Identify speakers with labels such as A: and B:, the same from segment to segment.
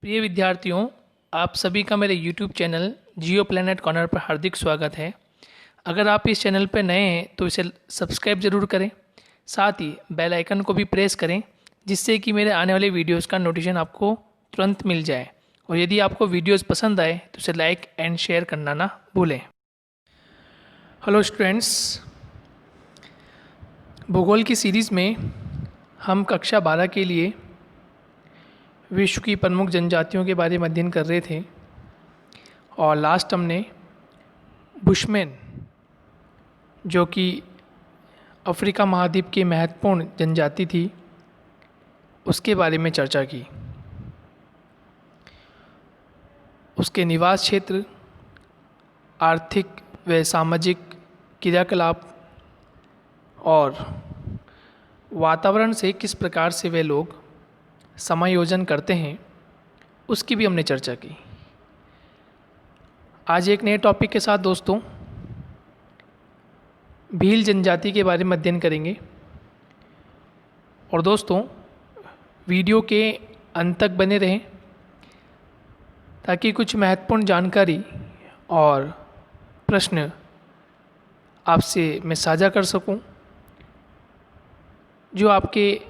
A: प्रिय विद्यार्थियों, आप सभी का मेरे YouTube चैनल जियो प्लैनेट कॉर्नर पर हार्दिक स्वागत है। अगर आप इस चैनल पर नए हैं तो इसे सब्सक्राइब ज़रूर करें, साथ ही बेल आइकन को भी प्रेस करें जिससे कि मेरे आने वाले वीडियोस का नोटिफिकेशन आपको तुरंत मिल जाए। और यदि आपको वीडियोस पसंद आए तो इसे लाइक एंड शेयर करना ना भूलें। हेलो स्टूडेंट्स, भूगोल की सीरीज़ में हम कक्षा 12 के लिए विश्व की प्रमुख जनजातियों के बारे में अध्ययन कर रहे थे और लास्ट हमने बुशमैन जो कि अफ्रीका महाद्वीप की महत्वपूर्ण जनजाति थी उसके बारे में चर्चा की। उसके निवास क्षेत्र, आर्थिक व सामाजिक क्रियाकलाप और वातावरण से किस प्रकार से वे लोग समायोजन करते हैं उसकी भी हमने चर्चा की। आज एक नए टॉपिक के साथ दोस्तों भील जनजाति के बारे में अध्ययन करेंगे। और दोस्तों वीडियो के अंत तक बने रहें ताकि कुछ महत्वपूर्ण जानकारी और प्रश्न आपसे मैं साझा कर सकूं, जो आपके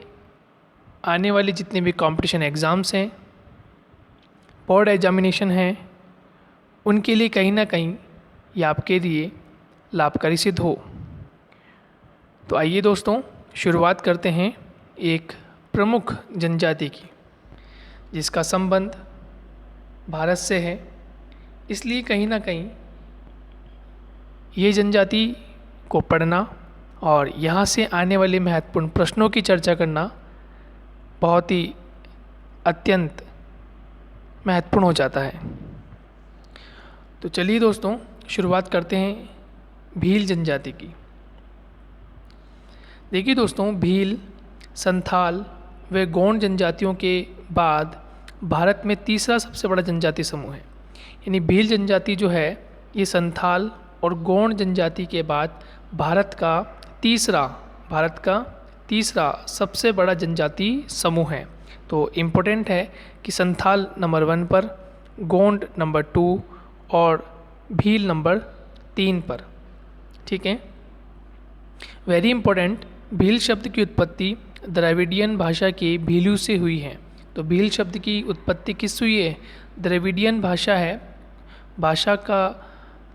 A: आने वाले जितने भी कंपटीशन एग्ज़ाम्स हैं, बोर्ड एग्जामिनेशन हैं, उनके लिए कहीं ना कहीं ये आपके लिए लाभकारी सिद्ध हो। तो आइए दोस्तों शुरुआत करते हैं एक प्रमुख जनजाति की जिसका संबंध भारत से है। इसलिए कहीं ना कहीं ये जनजाति को पढ़ना और यहाँ से आने वाले महत्वपूर्ण प्रश्नों की चर्चा करना बहुत ही अत्यंत महत्वपूर्ण हो जाता है। तो चलिए दोस्तों शुरुआत करते हैं भील जनजाति की। देखिए दोस्तों, भील, संथाल व गोंड जनजातियों के बाद भारत में तीसरा सबसे बड़ा जनजाति समूह है। यानी भील जनजाति जो है ये संथाल और गोंड जनजाति के बाद भारत का तीसरा सबसे बड़ा जनजाति समूह है। तो इम्पोर्टेंट है कि संथाल नंबर 1 पर, गोंड नंबर 2 और भील नंबर 3 पर। ठीक है, वेरी इम्पोर्टेंट। भील शब्द की उत्पत्ति द्रविडियन भाषा के भीलू से हुई है। तो भील शब्द की उत्पत्ति किस हुई है? द्रविडियन भाषा है, भाषा का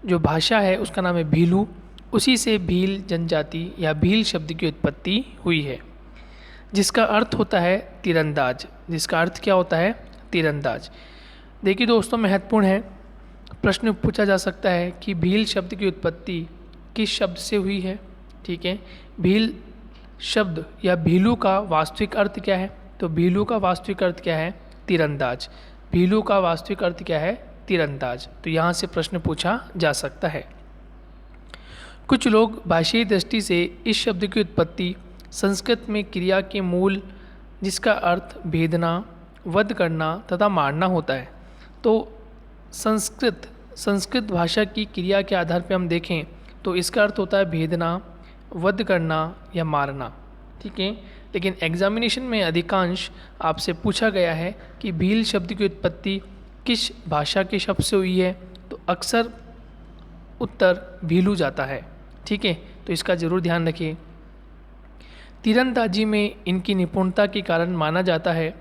A: जो भाषा है उसका नाम है भीलू, उसी से भील जनजाति या भील शब्द की उत्पत्ति हुई है, जिसका अर्थ होता है तीरंदाज। जिसका अर्थ क्या होता है? तीरंदाज। देखिए दोस्तों, महत्वपूर्ण है, प्रश्न पूछा जा सकता है कि भील शब्द की उत्पत्ति किस शब्द से हुई है। ठीक है, भील शब्द या भीलू का वास्तविक अर्थ क्या है? तो भीलू का वास्तविक अर्थ क्या है? तीरंदाज। भीलू का वास्तविक अर्थ क्या है? तीरंदाज। तो यहाँ से प्रश्न पूछा जा सकता है। कुछ लोग भाषाई दृष्टि से इस शब्द की उत्पत्ति संस्कृत में क्रिया के मूल, जिसका अर्थ भेदना, वध करना तथा मारना होता है। तो संस्कृत भाषा की क्रिया के आधार पर हम देखें तो इसका अर्थ होता है भेदना, वध करना या मारना। ठीक है, लेकिन एग्जामिनेशन में अधिकांश आपसे पूछा गया है कि भील शब्द की उत्पत्ति किस भाषा के शब्द से हुई है, तो अक्सर उत्तर भीलू जाता है। ठीक है, तो इसका ज़रूर ध्यान रखिए। तीरंदाजी में इनकी निपुणता के कारण माना जाता है।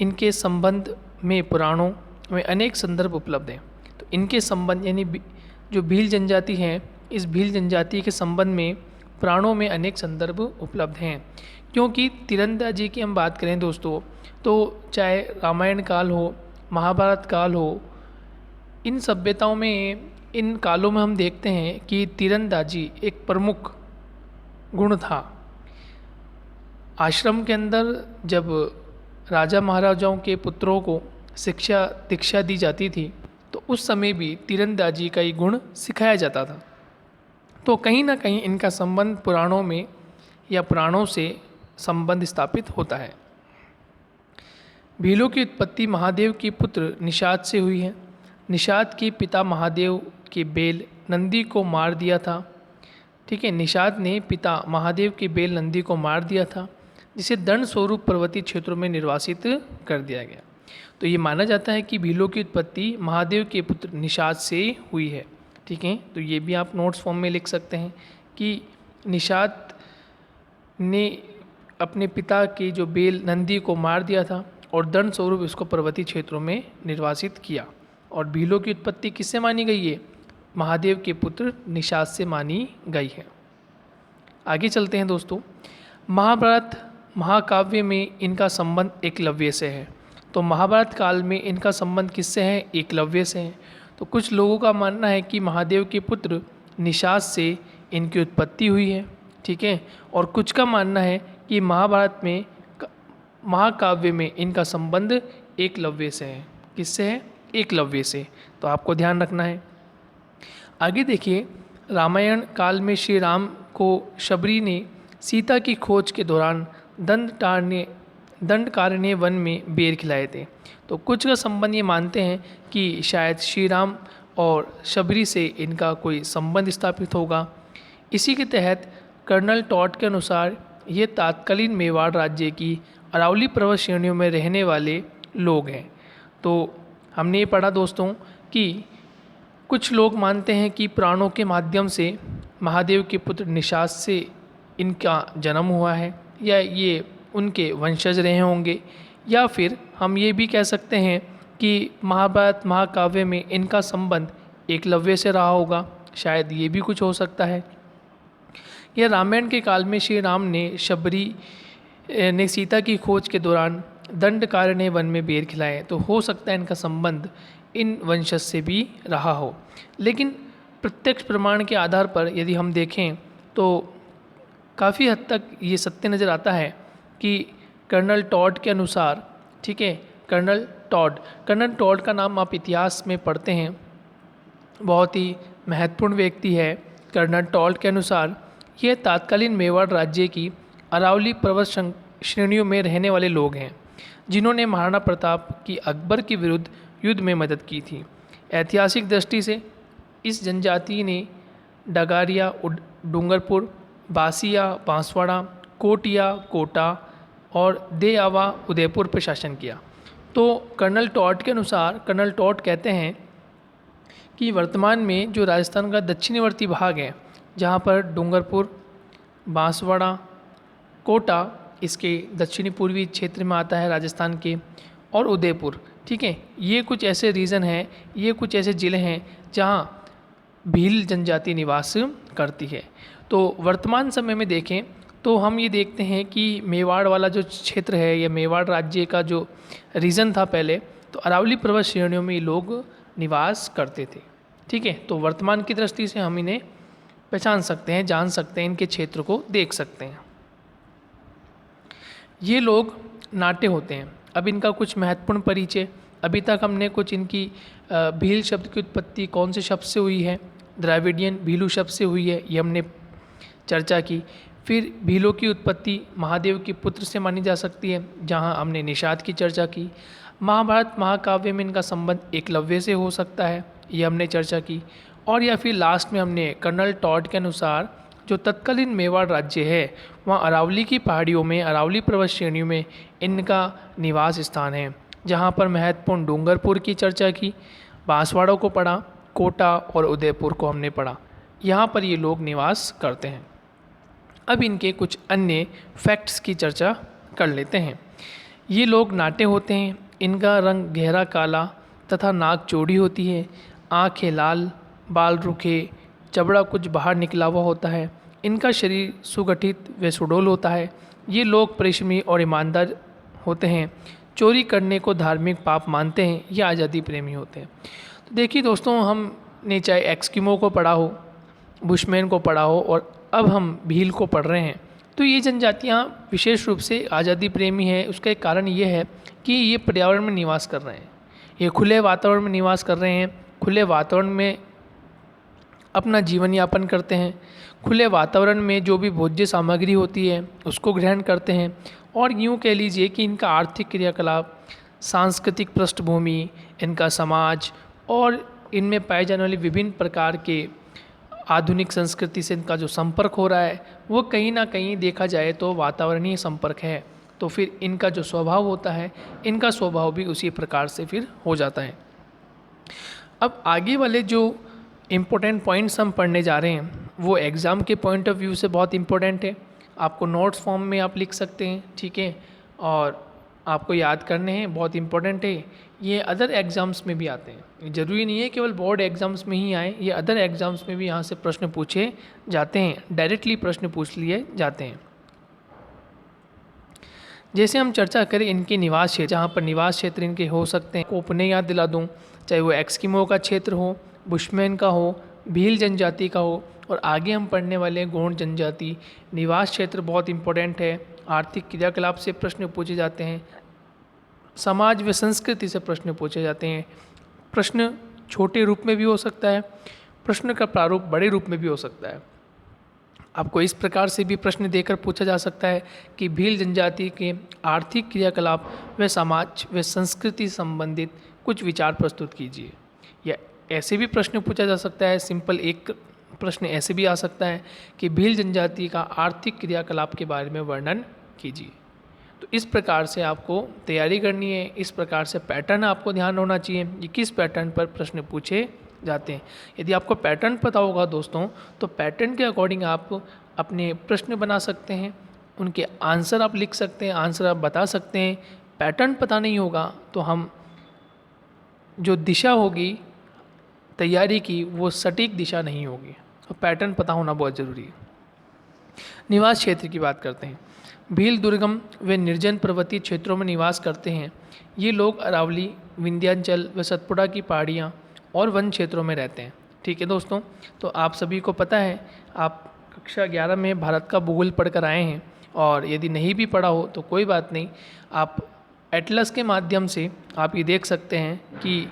A: इनके संबंध में पुराणों में अनेक संदर्भ उपलब्ध हैं। तो इनके संबंध यानी जो भील जनजाति हैं, इस भील जनजाति के संबंध में पुराणों में अनेक संदर्भ उपलब्ध हैं। क्योंकि तीरंदाजी की हम बात करें दोस्तों, तो चाहे रामायण काल हो, महाभारत काल हो, इन सभ्यताओं में, इन कालों में हम देखते हैं कि तीरंदाजी एक प्रमुख गुण था। आश्रम के अंदर जब राजा महाराजाओं के पुत्रों को शिक्षा दीक्षा दी जाती थी तो उस समय भी तीरंदाजी का ये गुण सिखाया जाता था। तो कहीं ना कहीं इनका संबंध पुराणों में या पुराणों से संबंध स्थापित होता है। भीलों की उत्पत्ति महादेव के पुत्र निषाद से हुई है। निषाद के पिता महादेव के बेल नंदी को मार दिया था। ठीक है, निषाद ने पिता महादेव के बेल नंदी को मार दिया था, जिसे दंड स्वरूप पर्वतीय क्षेत्रों में निर्वासित कर दिया गया। तो ये माना जाता है कि भीलों की उत्पत्ति महादेव के पुत्र निषाद से हुई है। ठीक है, तो ये भी आप नोट्स फॉर्म में लिख सकते हैं कि निषाद ने अपने पिता के जो बेल नंदी को मार दिया था और दंड स्वरूप इसको पर्वतीय क्षेत्रों में निर्वासित किया। और भीलों की उत्पत्ति किससे मानी गई है? महादेव के पुत्र निषाद से मानी गई है। आगे चलते हैं दोस्तों। महाभारत महाकाव्य में इनका संबंध एकलव्य से है। तो महाभारत काल में इनका संबंध किससे है? एकलव्य से है। तो कुछ लोगों का मानना है कि महादेव के पुत्र निषाद से इनकी उत्पत्ति हुई है। ठीक है, और कुछ का मानना है कि महाभारत में महाकाव्य में इनका संबंध एकलव्य से है। किससे है? एकलव्य से। तो आपको ध्यान रखना है। आगे देखिए, रामायण काल में श्री राम को शबरी ने सीता की खोज के दौरान दंडकारण्य वन में बेर खिलाए थे। तो कुछ का संबंध ये मानते हैं कि शायद श्री राम और शबरी से इनका कोई संबंध स्थापित होगा। इसी के तहत कर्नल टॉड के अनुसार ये तत्कालीन मेवाड़ राज्य की अरावली पर्वत श्रेणियों में रहने वाले लोग हैं। तो हमने ये पढ़ा दोस्तों कि कुछ लोग मानते हैं कि प्राणों के माध्यम से महादेव के पुत्र निषाद से इनका जन्म हुआ है, या ये उनके वंशज रहे होंगे, या फिर हम ये भी कह सकते हैं कि महाभारत महाकाव्य में इनका संबंध एकलव्य से रहा होगा। शायद ये भी कुछ हो सकता है। यह रामायण के काल में श्री राम ने शबरी ने सीता की खोज के दौरान दंडकारण्य वन में बेर खिलाए। तो हो सकता है इनका संबंध इन वंशज से भी रहा हो। लेकिन प्रत्यक्ष प्रमाण के आधार पर यदि हम देखें तो काफ़ी हद तक ये सत्य नज़र आता है कि कर्नल टॉड के अनुसार, ठीक है, कर्नल टॉड का नाम आप इतिहास में पढ़ते हैं, बहुत ही महत्वपूर्ण व्यक्ति है। कर्नल टॉड के अनुसार ये तत्कालीन मेवाड़ राज्य की अरावली पर्वत श्रेणियों में रहने वाले लोग हैं जिन्होंने महाराणा प्रताप की अकबर के विरुद्ध युद्ध में मदद की थी। ऐतिहासिक दृष्टि से इस जनजाति ने डगारिया, डूंगरपुर, बासिया, बांसवाड़ा, कोटिया, कोटा और देआवा, उदयपुर पर शासन किया। तो कर्नल टॉड के अनुसार, कर्नल टॉड कहते हैं कि वर्तमान में जो राजस्थान का दक्षिणवर्ती भाग है, जहाँ पर डूंगरपुर, बांसवाड़ा, कोटा इसके दक्षिणी पूर्वी क्षेत्र में आता है राजस्थान के, और उदयपुर, ठीक है, ये कुछ ऐसे रीजन हैं, ये कुछ ऐसे ज़िले हैं जहाँ भील जनजाति निवास करती है। तो वर्तमान समय में देखें तो हम ये देखते हैं कि मेवाड़ वाला जो क्षेत्र है, या मेवाड़ राज्य का जो रीजन था पहले, तो अरावली पर्वत श्रेणियों में ये लोग निवास करते थे। ठीक है, तो वर्तमान की दृष्टि से हम इन्हें पहचान सकते हैं, जान सकते हैं, इनके क्षेत्र को देख सकते हैं। ये लोग नाट्य होते हैं। अब इनका कुछ महत्वपूर्ण परिचय, अभी तक हमने कुछ इनकी भील शब्द की उत्पत्ति कौन से शब्द से हुई है, द्राविडियन भीलू शब्द से हुई है, ये हमने चर्चा की। फिर भीलों की उत्पत्ति महादेव के पुत्र से मानी जा सकती है, जहाँ हमने निषाद की चर्चा की। महाभारत महाकाव्य में इनका संबंध एकलव्य से हो सकता है, ये हमने चर्चा की। और या फिर लास्ट में हमने कर्नल टॉड के अनुसार जो तत्कालीन मेवाड़ राज्य है, वहाँ अरावली की पहाड़ियों में, अरावली पर्वत श्रेणियों में इनका निवास स्थान है, जहाँ पर महत्वपूर्ण डूंगरपुर की चर्चा की, बांसवाड़ा को पढ़ा, कोटा और उदयपुर को हमने पढ़ा। यहाँ पर ये लोग निवास करते हैं। अब इनके कुछ अन्य फैक्ट्स की चर्चा कर लेते हैं। ये लोग नाटे होते हैं, इनका रंग गहरा काला तथा नाक चौड़ी होती है, आँखें लाल, बाल रुखे, चबड़ा कुछ बाहर निकला हुआ होता है, इनका शरीर सुगठित व सुडौल होता है। ये लोग परिश्रमी और ईमानदार होते हैं, चोरी करने को धार्मिक पाप मानते हैं, या आज़ादी प्रेमी होते हैं। तो देखिए दोस्तों, हमने चाहे एक्सकिमो को पढ़ा हो, बुशमैन को पढ़ा हो, और अब हम भील को पढ़ रहे हैं, तो ये जनजातियाँ विशेष रूप से आज़ादी प्रेमी है। उसका एक कारण ये है कि ये पर्यावरण में निवास कर रहे हैं, ये खुले वातावरण में निवास कर रहे हैं, खुले वातावरण में अपना जीवन यापन करते हैं, खुले वातावरण में जो भी भोज्य सामग्री होती है उसको ग्रहण करते हैं। और यूँ कह लीजिए कि इनका आर्थिक क्रियाकलाप, सांस्कृतिक पृष्ठभूमि, इनका समाज और इनमें पाए जाने वाले विभिन्न प्रकार के आधुनिक संस्कृति से इनका जो संपर्क हो रहा है, वो कहीं ना कहीं देखा जाए तो वातावरणीय संपर्क है। तो फिर इनका जो स्वभाव होता है, इनका स्वभाव भी उसी प्रकार से फिर हो जाता है। अब आगे वाले जो इम्पोर्टेंट पॉइंट्स हम पढ़ने जा रहे हैं वो एग्ज़ाम के पॉइंट ऑफ व्यू से बहुत इम्पोर्टेंट है। आपको नोट्स फॉर्म में आप लिख सकते हैं, ठीक है, और आपको याद करने हैं, बहुत इम्पोर्टेंट है। ये अदर एग्ज़ाम्स में भी आते हैं, ज़रूरी नहीं है केवल बोर्ड एग्ज़ाम्स में ही आए, ये अदर एग्ज़ाम्स में भी यहाँ से प्रश्न पूछे जाते हैं, डायरेक्टली प्रश्न पूछ लिए जाते हैं। जैसे हम चर्चा करें इनके निवास क्षेत्र, जहाँ पर निवास क्षेत्र इनके हो सकते हैं, को पुनः याद दिला दूँ, चाहे वो एस्किमो का क्षेत्र हो, बुशमैन का हो, भील जनजाति का हो, और आगे हम पढ़ने वाले गोंड जनजाति। निवास क्षेत्र बहुत इंपॉर्टेंट है, आर्थिक क्रियाकलाप से प्रश्न पूछे जाते हैं, समाज व संस्कृति से प्रश्न पूछे जाते हैं। प्रश्न छोटे रूप में भी हो सकता है, प्रश्न का प्रारूप बड़े रूप में भी हो सकता है। आपको इस प्रकार से भी प्रश्न देकर पूछा जा सकता है कि भील जनजाति के आर्थिक क्रियाकलाप व समाज व संस्कृति संबंधित कुछ विचार प्रस्तुत कीजिए। या ऐसे भी प्रश्न पूछा जा सकता है, सिंपल एक प्रश्न ऐसे भी आ सकता है कि भील जनजाति का आर्थिक क्रियाकलाप के बारे में वर्णन कीजिए। तो इस प्रकार से आपको तैयारी करनी है, इस प्रकार से पैटर्न आपको ध्यान होना चाहिए कि किस पैटर्न पर प्रश्न पूछे जाते हैं। यदि आपको पैटर्न पता होगा दोस्तों, तो पैटर्न के अकॉर्डिंग आप अपने प्रश्न बना सकते हैं, उनके आंसर आप लिख सकते हैं, आंसर आप बता सकते हैं। पैटर्न पता नहीं होगा तो हम जो दिशा होगी तैयारी की वो सटीक दिशा नहीं होगी, तो पैटर्न पता होना बहुत ज़रूरी है। निवास क्षेत्र की बात करते हैं। भील दुर्गम व निर्जन पर्वतीय क्षेत्रों में निवास करते हैं। ये लोग अरावली, विंध्याचल व सतपुड़ा की पहाड़ियाँ और वन क्षेत्रों में रहते हैं। ठीक है दोस्तों, तो आप सभी को पता है, आप कक्षा 11 में भारत का भूगोल पढ़कर आए हैं, और यदि नहीं भी पढ़ा हो तो कोई बात नहीं, आप एटलस के माध्यम से आप ये देख सकते हैं कि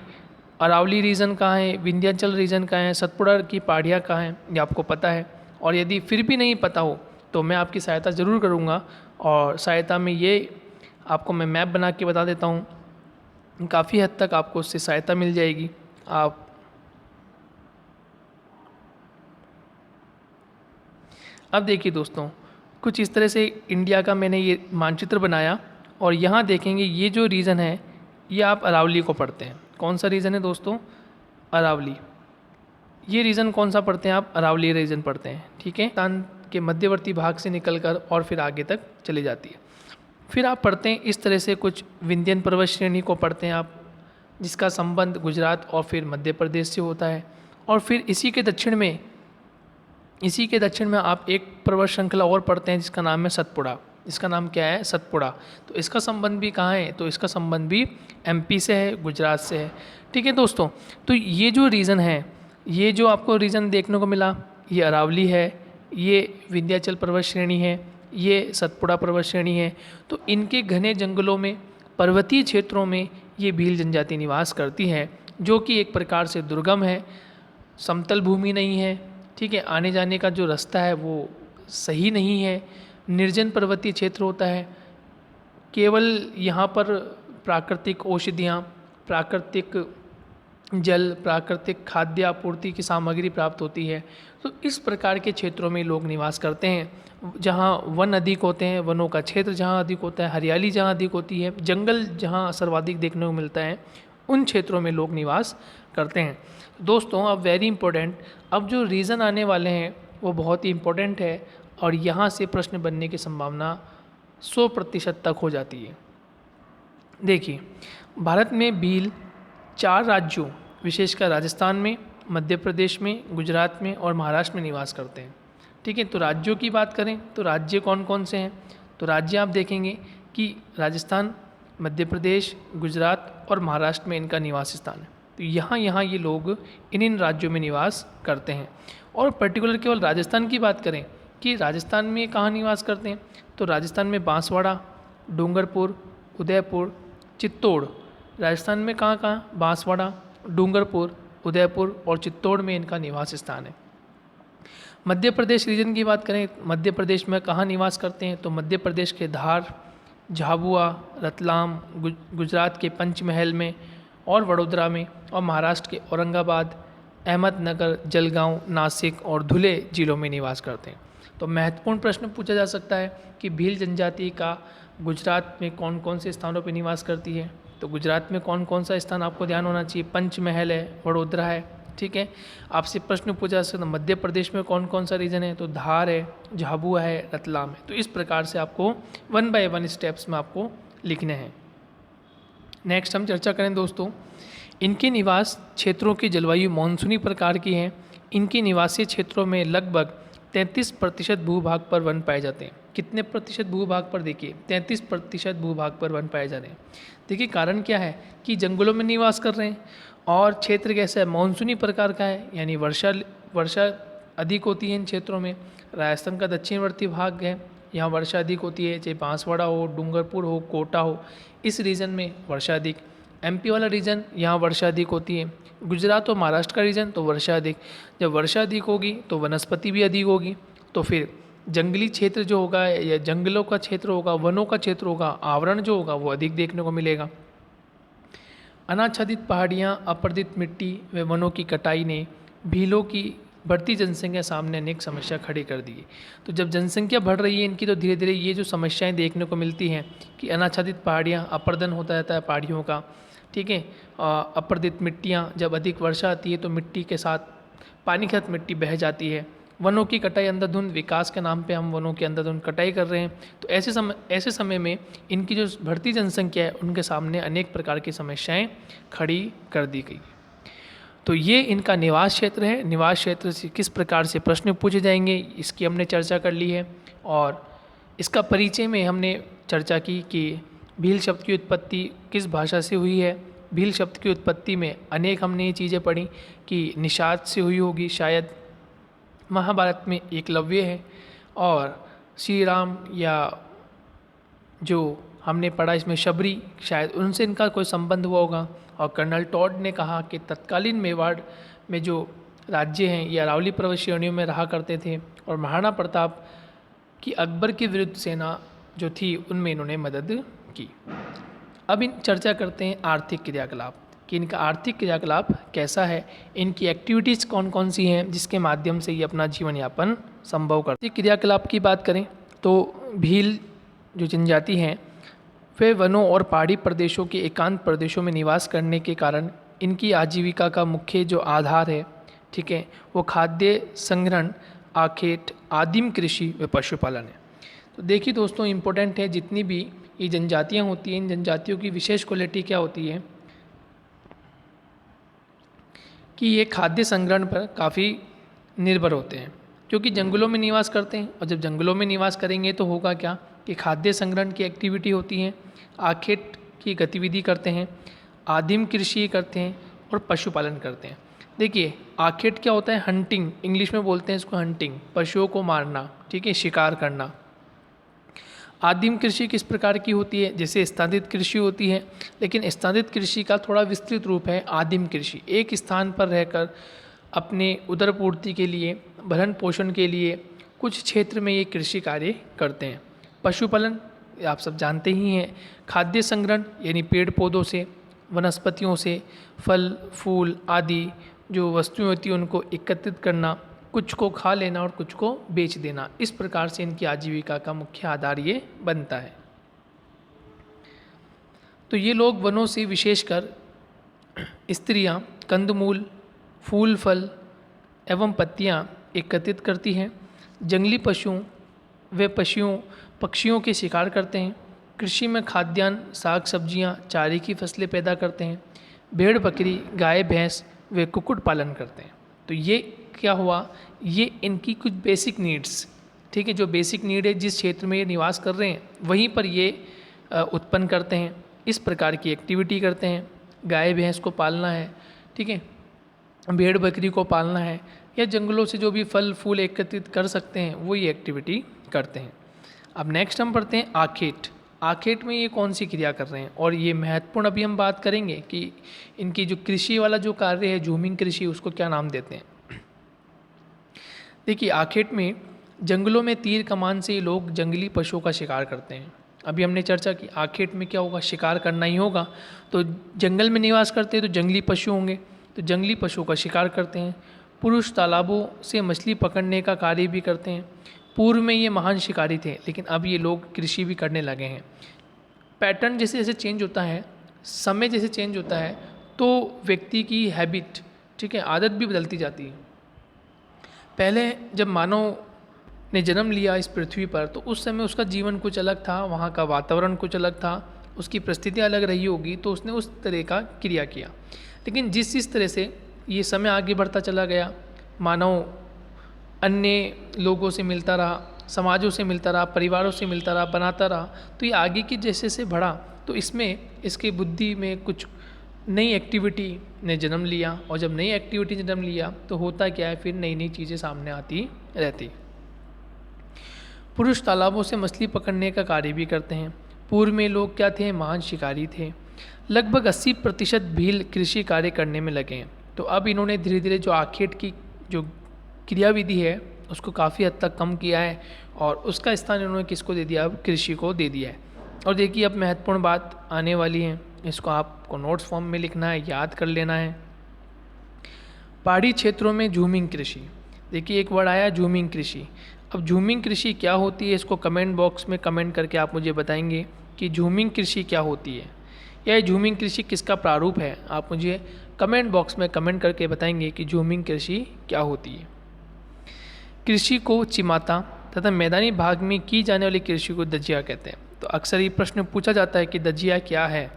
A: अरावली रीजन कहाँ है, विंध्याचल रीजन कहाँ है, सतपुड़ा की पहाड़ियाँ कहाँ हैं, ये आपको पता है। और यदि फिर भी नहीं पता हो तो मैं आपकी सहायता ज़रूर करूँगा, और सहायता में ये आपको मैं मैप बना के बता देता हूँ, काफ़ी हद तक आपको उससे सहायता मिल जाएगी। आप अब देखिए दोस्तों, कुछ इस तरह से इंडिया का मैंने ये मानचित्र बनाया, और यहाँ देखेंगे ये जो रीजन है ये आप अरावली को पढ़ते हैं। कौन सा रीजन है दोस्तों? अरावली। ये रीजन कौन सा पढ़ते हैं आप? अरावली रीजन पढ़ते हैं, ठीक है। तान के मध्यवर्ती भाग से निकलकर और फिर आगे तक चली जाती है। फिर आप पढ़ते हैं इस तरह से कुछ विंध्यन पर्वत श्रेणी को पढ़ते हैं आप, जिसका संबंध गुजरात और फिर मध्य प्रदेश से होता है। और फिर इसी के दक्षिण में आप एक पर्वत श्रृंखला और पढ़ते हैं जिसका नाम है सतपुड़ा। इसका नाम क्या है? सतपुड़ा। तो इसका संबंध भी कहाँ है? तो इसका संबंध भी एमपी से है, गुजरात से है। ठीक है दोस्तों, तो ये जो रीजन है, ये जो आपको रीजन देखने को मिला, ये अरावली है, ये विंध्याचल पर्वत श्रेणी है, ये सतपुड़ा पर्वत श्रेणी है। तो इनके घने जंगलों में, पर्वतीय क्षेत्रों में ये भील जनजाति निवास करती है, जो कि एक प्रकार से दुर्गम है, समतल भूमि नहीं है, ठीक है। आने जाने का जो रास्ता है वो सही नहीं है, निर्जन पर्वतीय क्षेत्र होता है। केवल यहाँ पर प्राकृतिक औषधियाँ, प्राकृतिक जल, प्राकृतिक खाद्य आपूर्ति की सामग्री प्राप्त होती है। तो इस प्रकार के क्षेत्रों में लोग निवास करते हैं, जहाँ वन अधिक होते हैं, वनों का क्षेत्र जहाँ अधिक होता है, हरियाली जहाँ अधिक होती है, जंगल जहाँ सर्वाधिक देखने को मिलता है, उन क्षेत्रों में लोग निवास करते हैं। दोस्तों अब वेरी इंपॉर्टेंट, अब जो रीज़न आने वाले हैं वो बहुत ही इंपॉर्टेंट है, और यहाँ से प्रश्न बनने की संभावना 100% तक हो जाती है। देखिए, भारत में भील 4 राज्यों, विशेषकर राजस्थान में, मध्य प्रदेश में, गुजरात में और महाराष्ट्र में निवास करते हैं। ठीक है, तो राज्यों की बात करें तो राज्य कौन कौन से हैं? तो राज्य आप देखेंगे कि राजस्थान, मध्य प्रदेश, गुजरात और महाराष्ट्र में इनका निवास स्थान है। तो यहाँ ये लोग इन राज्यों में निवास करते हैं। और पर्टिकुलर केवल राजस्थान की बात करें कि राजस्थान में कहाँ निवास करते हैं, तो राजस्थान में बांसवाड़ा, डूंगरपुर, उदयपुर, चित्तौड़। राजस्थान में कहाँ बांसवाड़ा, डूंगरपुर, उदयपुर और चित्तौड़ में इनका निवास स्थान है। मध्य प्रदेश रीजन की बात करें, मध्य प्रदेश में कहाँ निवास करते हैं, तो मध्य प्रदेश के धार, झाबुआ, रतलाम, गुजरात के पंचमहल में और वडोदरा में, और महाराष्ट्र के औरंगाबाद, अहमदनगर, जलगांव, नासिक और धुले जिलों में निवास करते हैं। तो महत्वपूर्ण प्रश्न पूछा जा सकता है कि भील जनजाति का गुजरात में कौन कौन से स्थानों पर निवास करती है? तो गुजरात में कौन कौन सा स्थान आपको ध्यान होना चाहिए? पंचमहल है, वडोदरा है, ठीक है। आपसे प्रश्न पूछा सकता मध्य प्रदेश में कौन कौन सा रीजन है? तो धार है, झाबुआ है, रतलाम है। तो इस प्रकार से आपको 1 बाय 1 स्टेप्स में आपको लिखने हैं। नेक्स्ट हम चर्चा करें दोस्तों, इनके निवास क्षेत्रों की जलवायु मानसूनी प्रकार की है। इनके निवासीय क्षेत्रों में लगभग 33% भूभाग पर वन पाए जाते हैं। कितने प्रतिशत भूभाग पर? देखिए 33% भूभाग पर वन पाए जा रहे हैं। देखिए कारण क्या है कि जंगलों में निवास कर रहे हैं और क्षेत्र कैसा है? मानसूनी प्रकार का है, यानी वर्षा अधिक होती है इन क्षेत्रों में। राजस्थान का दक्षिणवर्ती भाग है, यहाँ वर्षा अधिक होती है, चाहे बांसवाड़ा हो, डूंगरपुर हो, कोटा हो, इस रीजन में वर्षा अधिक। एमपी वाला रीजन, यहाँ वर्षा अधिक होती है। गुजरात और महाराष्ट्र का रीजन, तो वर्षा अधिक। जब वर्षा अधिक होगी तो वनस्पति भी अधिक होगी, तो फिर जंगली क्षेत्र जो होगा या जंगलों का क्षेत्र होगा, वनों का क्षेत्र होगा, आवरण जो होगा वो अधिक देखने को मिलेगा। अनाच्छादित पहाड़ियाँ, अपर्दित मिट्टी व वनों की कटाई ने भीलों की बढ़ती जनसंख्या सामने अनेक समस्या खड़ी कर दी है। तो जब जनसंख्या बढ़ रही है इनकी, तो धीरे धीरे ये जो समस्याएं देखने को मिलती हैं कि अनाच्छादित पहाड़ियाँ, अपर्दन होता रहता है पहाड़ियों का, ठीक है। अपर्दित मिट्टियाँ, जब अधिक वर्षा आती है तो मिट्टी के साथ पानीखत मिट्टी बह जाती है। वनों की कटाई, अंधाधुंध विकास के नाम पे हम वनों की अंधाधुंध कटाई कर रहे हैं। तो ऐसे समय में इनकी जो बढ़ती जनसंख्या है उनके सामने अनेक प्रकार की समस्याएं खड़ी कर दी गई। तो ये इनका निवास क्षेत्र है। निवास क्षेत्र से किस प्रकार से प्रश्न पूछे जाएंगे इसकी हमने चर्चा कर ली है। और इसका परिचय में हमने चर्चा की कि भील शब्द की उत्पत्ति किस भाषा से हुई है। भील शब्द की उत्पत्ति में अनेक हमने ये चीज़ें पढ़ी कि निषाद से हुई होगी, शायद महाभारत में एकलव्य है, और श्री राम या जो हमने पढ़ा इसमें शबरी, शायद उनसे इनका कोई संबंध हुआ होगा। और कर्नल टॉड ने कहा कि तत्कालीन मेवाड़ में जो राज्य हैं या अरावली पर्वत श्रेणियों में रहा करते थे, और महाराणा प्रताप की अकबर के विरुद्ध सेना जो थी उनमें इन्होंने मदद की। अब इन चर्चा करते हैं आर्थिक क्रियाकलाप कि इनका आर्थिक क्रियाकलाप कैसा है, इनकी एक्टिविटीज़ कौन कौन सी हैं जिसके माध्यम से ये अपना जीवन यापन संभव करते हैं। क्रियाकलाप की बात करें तो भील जो जनजाति हैं वे वनों और पहाड़ी प्रदेशों के एकांत प्रदेशों में निवास करने के कारण इनकी आजीविका का मुख्य जो आधार है, ठीक है, वो खाद्य संग्रहण, आखेट, आदिम कृषि व पशुपालन है। तो देखिए दोस्तों, इम्पोर्टेंट है, जितनी भी ये जनजातियाँ होती हैं, इन जनजातियों की विशेष क्वालिटी क्या होती है कि ये खाद्य संग्रहण पर काफ़ी निर्भर होते हैं, क्योंकि जंगलों में निवास करते हैं। और जब जंगलों में निवास करेंगे तो होगा क्या कि खाद्य संग्रहण की एक्टिविटी होती है, आखेट की गतिविधि करते हैं, आदिम कृषि करते हैं और पशुपालन करते हैं। देखिए आखेट क्या होता है? हंटिंग, इंग्लिश में बोलते हैं इसको हंटिंग, पशुओं को मारना, ठीक है, शिकार करना। आदिम कृषि किस प्रकार की होती है? जैसे स्थानित कृषि होती है, लेकिन स्थानित कृषि का थोड़ा विस्तृत रूप है आदिम कृषि। एक स्थान पर रहकर अपने उदरपूर्ति के लिए, भरण पोषण के लिए कुछ क्षेत्र में ये कृषि कार्य करते हैं। पशुपालन आप सब जानते ही हैं। खाद्य संग्रहण यानी पेड़ पौधों से, वनस्पतियों से फल फूल आदि जो वस्तुएं होती हैं उनको एकत्रित करना, कुछ को खा लेना और कुछ को बेच देना। इस प्रकार से इनकी आजीविका का मुख्य आधार ये बनता है। तो ये लोग वनों से विशेषकर स्त्रियां कंदमूल, फूल फल एवं पत्तियां एकत्रित करती हैं। जंगली पशुओं व पक्षियों के शिकार करते हैं। कृषि में खाद्यान्न, साग सब्जियां, चारे की फसलें पैदा करते हैं। भेड़ बकरी, गाय भैंस व कुक्कुट पालन करते हैं। तो ये क्या हुआ, ये इनकी कुछ बेसिक नीड्स, ठीक है, जो बेसिक नीड है जिस क्षेत्र में ये निवास कर रहे हैं वहीं पर ये उत्पन्न करते हैं। इस प्रकार की एक्टिविटी करते हैं। गाय भैंस को पालना है, ठीक है, भेड़ बकरी को पालना है, या जंगलों से जो भी फल फूल एकत्रित कर सकते हैं वो ये एक्टिविटी करते हैं। अब नेक्स्ट हम पढ़ते हैं आखेट। आखेट में ये कौन सी क्रिया कर रहे हैं, और ये महत्वपूर्ण अभी हम बात करेंगे कि इनकी जो कृषि वाला जो कार्य है, झूमिंग कृषि, उसको क्या नाम देते हैं। देखिए आखेट में जंगलों में तीर कमान से लोग जंगली पशुओं का शिकार करते हैं। अभी हमने चर्चा की आखेट में क्या होगा, शिकार करना ही होगा। तो जंगल में निवास करते हैं तो जंगली पशु होंगे, तो जंगली पशुओं का शिकार करते हैं। पुरुष तालाबों से मछली पकड़ने का कार्य भी करते हैं। पूर्व में ये महान शिकारी थे, लेकिन अब ये लोग कृषि भी करने लगे हैं। पैटर्न जैसे जैसे चेंज होता है, समय जैसे चेंज होता है, तो व्यक्ति की हैबिट, ठीक है, आदत भी बदलती जाती है। पहले जब मानव ने जन्म लिया इस पृथ्वी पर, तो उस समय उसका जीवन कुछ अलग था, वहाँ का वातावरण कुछ अलग था, उसकी परिस्थितियाँ अलग रही होगी, तो उसने उस तरह का क्रिया किया। लेकिन जिस तरह से ये समय आगे बढ़ता चला गया, मानव अन्य लोगों से मिलता रहा, समाजों से मिलता रहा, परिवारों से मिलता रहा, बनाता रहा, तो ये आगे की जैसे से बढ़ा, तो इसमें इसके बुद्धि में कुछ नई एक्टिविटी ने जन्म लिया, और जब नई एक्टिविटी ने जन्म लिया तो होता क्या है, फिर नई नई चीज़ें सामने आती रहती। पुरुष तालाबों से मछली पकड़ने का कार्य भी करते हैं। पूर्व में लोग क्या थे, महान शिकारी थे। लगभग 80% भील कृषि कार्य करने में लगे हैं। तो अब इन्होंने धीरे धीरे जो आखेट की जो क्रियाविधि है उसको काफ़ी हद तक कम किया है, और उसका स्थान इन्होंने किसको दे दिया, अब कृषि को दे दिया है। और देखिए अब महत्वपूर्ण बात आने वाली है, इसको आपको नोट्स फॉर्म में लिखना है, याद कर लेना है। पहाड़ी क्षेत्रों में झूमिंग कृषि, देखिए एक वर्ड आया झूमिंग कृषि। अब झूमिंग कृषि क्या होती है, इसको कमेंट बॉक्स में कमेंट करके आप मुझे बताएंगे कि झूमिंग कृषि क्या होती है, या झूमिंग कृषि किसका प्रारूप है। आप मुझे कमेंट बॉक्स में कमेंट करके बताएंगे कि झूमिंग कृषि क्या होती है। कृषि को चिमाता तथा मैदानी भाग में की जाने वाली कृषि को दजिया कहते हैं। तो अक्सर ये प्रश्न पूछा जाता है कि दजिया क्या है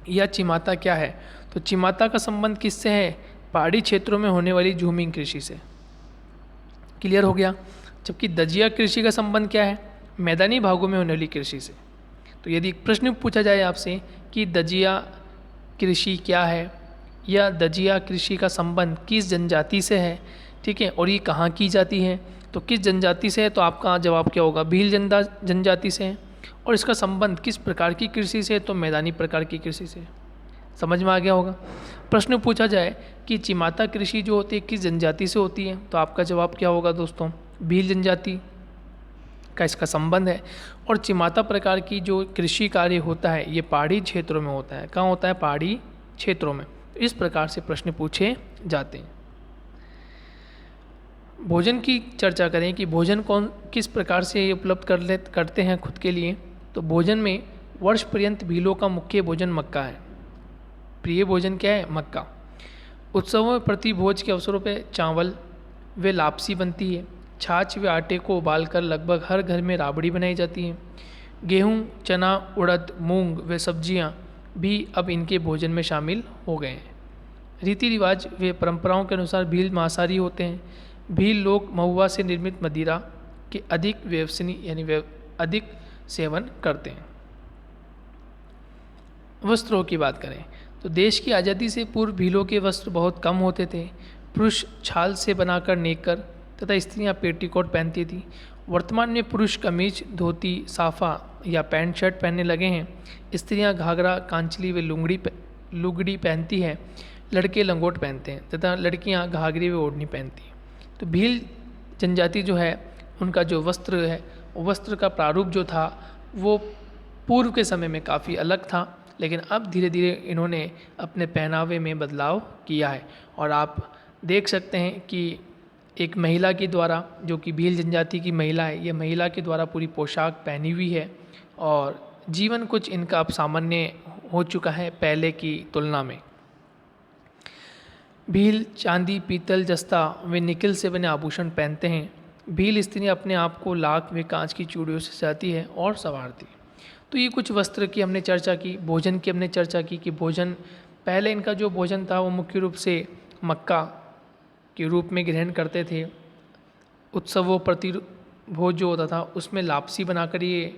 A: या चिमाता क्या है। तो चिमाता का संबंध किससे है, पहाड़ी क्षेत्रों में होने वाली झूमिंग कृषि से। क्लियर हो गया। जबकि दजिया कृषि का संबंध क्या है, मैदानी भागों में होने वाली कृषि से। तो यदि प्रश्न पूछा जाए आपसे कि दजिया कृषि क्या है या दजिया कृषि का संबंध किस जनजाति से है, ठीक है, और ये कहाँ की जाती है, तो किस जनजाति से है, तो आपका जवाब क्या होगा, भील जनजाति से है। और इसका संबंध किस प्रकार की कृषि से, तो मैदानी प्रकार की कृषि से। समझ में आ गया होगा। प्रश्न पूछा जाए कि चिमाता कृषि जो होती है किस जनजाति से होती है, तो आपका जवाब क्या होगा दोस्तों, भील जनजाति का इसका संबंध है। और चिमाता प्रकार की जो कृषि कार्य होता है ये पहाड़ी क्षेत्रों में होता है। कहाँ होता है, पहाड़ी क्षेत्रों में। इस प्रकार से प्रश्न पूछे जाते हैं। भोजन की चर्चा करें कि भोजन किस प्रकार से उपलब्ध करते हैं खुद के लिए। तो भोजन में वर्ष पर्यंत भीलों का मुख्य भोजन मक्का है। प्रिय भोजन क्या है, मक्का। उत्सवों में प्रति भोज के अवसरों पर चावल व लापसी बनती है। छाछ व आटे को उबालकर लगभग हर घर में राबड़ी बनाई जाती है। गेहूँ, चना, उड़द, मूंग व सब्जियां भी अब इनके भोजन में शामिल हो गए हैं। रीति रिवाज व परंपराओं के अनुसार भील मांसाहारी होते हैं। भील लोग महुआ से निर्मित मदिरा के अधिक अधिक सेवन करते हैं। वस्त्रों की बात करें तो देश की आज़ादी से पूर्व भीलों के वस्त्र बहुत कम होते थे। पुरुष छाल से बनाकर नेकर तथा स्त्रियां पेटीकोट पहनती थी। वर्तमान में पुरुष कमीज, धोती, साफा या पैंट शर्ट पहनने लगे हैं। स्त्रियां घाघरा, कांचली व लुगड़ी पहनती हैं। लड़के लंगोट पहनते हैं तथा लड़कियां घाघरी व ओढ़नी पहनती हैं। तो भील जनजाति जो है उनका जो वस्त्र है, वस्त्र का प्रारूप जो था वो पूर्व के समय में काफ़ी अलग था, लेकिन अब धीरे धीरे इन्होंने अपने पहनावे में बदलाव किया है। और आप देख सकते हैं कि एक महिला के द्वारा, जो कि भील जनजाति की महिला है, ये महिला के द्वारा पूरी पोशाक पहनी हुई है और जीवन कुछ इनका अब सामान्य हो चुका है पहले की तुलना में। भील चांदी, पीतल, जस्ता व निकल से बने आभूषण पहनते हैं। भील स्त्रियाँ अपने आप को लाख व कांच की चूड़ियों से सजाती है और संवारती है। तो ये कुछ वस्त्र की हमने चर्चा की। भोजन की हमने चर्चा की कि भोजन, पहले इनका जो भोजन था वो मुख्य रूप से मक्का के रूप में ग्रहण करते थे। उत्सवों प्रति भोज जो होता था उसमें लापसी बनाकर ये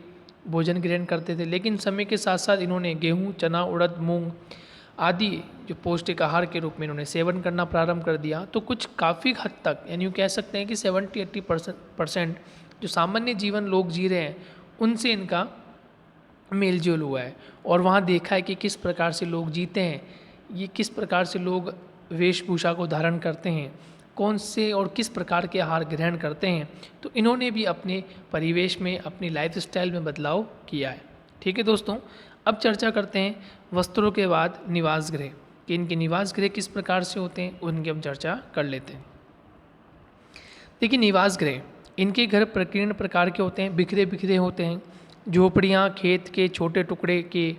A: भोजन ग्रहण करते थे। लेकिन समय के साथ साथ इन्होंने गेहूँ, चना, उड़द, मूंग आदि जो पौष्टिक आहार के रूप में इन्होंने सेवन करना प्रारंभ कर दिया। तो कुछ काफ़ी हद तक, यानी यूँ कह सकते हैं कि 70-80% जो सामान्य जीवन लोग जी रहे हैं उनसे इनका मेल जोल हुआ है। और वहाँ देखा है कि किस प्रकार से लोग जीते हैं, ये किस प्रकार से लोग वेशभूषा को धारण करते हैं, कौन से और किस प्रकार के आहार ग्रहण करते हैं। तो इन्होंने भी अपने परिवेश में, अपनी लाइफस्टाइल में बदलाव किया है। ठीक है दोस्तों, अब चर्चा करते हैं वस्त्रों के बाद निवास गृह, कि इनके निवास गृह किस प्रकार से होते हैं, उनकी हम चर्चा कर लेते हैं। देखिए निवास गृह, इनके घर प्रकीर्ण प्रकार के होते हैं, बिखरे बिखरे होते हैं। झोपड़ियाँ खेत के छोटे टुकड़े के